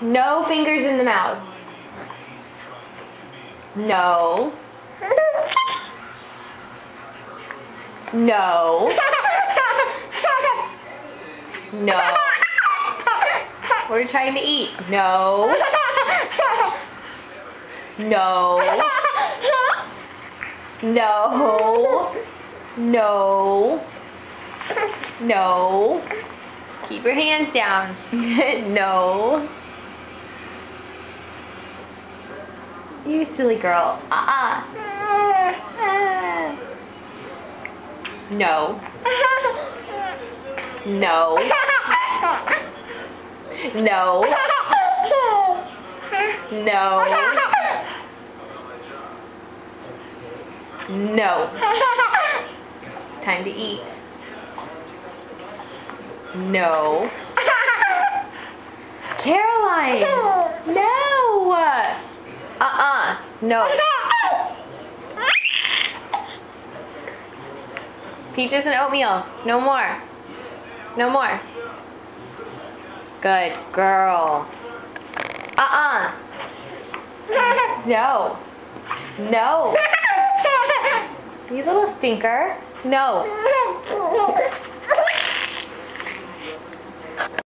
No fingers in the mouth. No. No. No. We're trying to eat. No. No. No. No. No. Keep your hands down. No. You silly girl. No. No. No. No. No. It's time to eat. No. Caroline! No! No. Peaches and oatmeal. No more. No more. Good girl. No. No. You little stinker. No.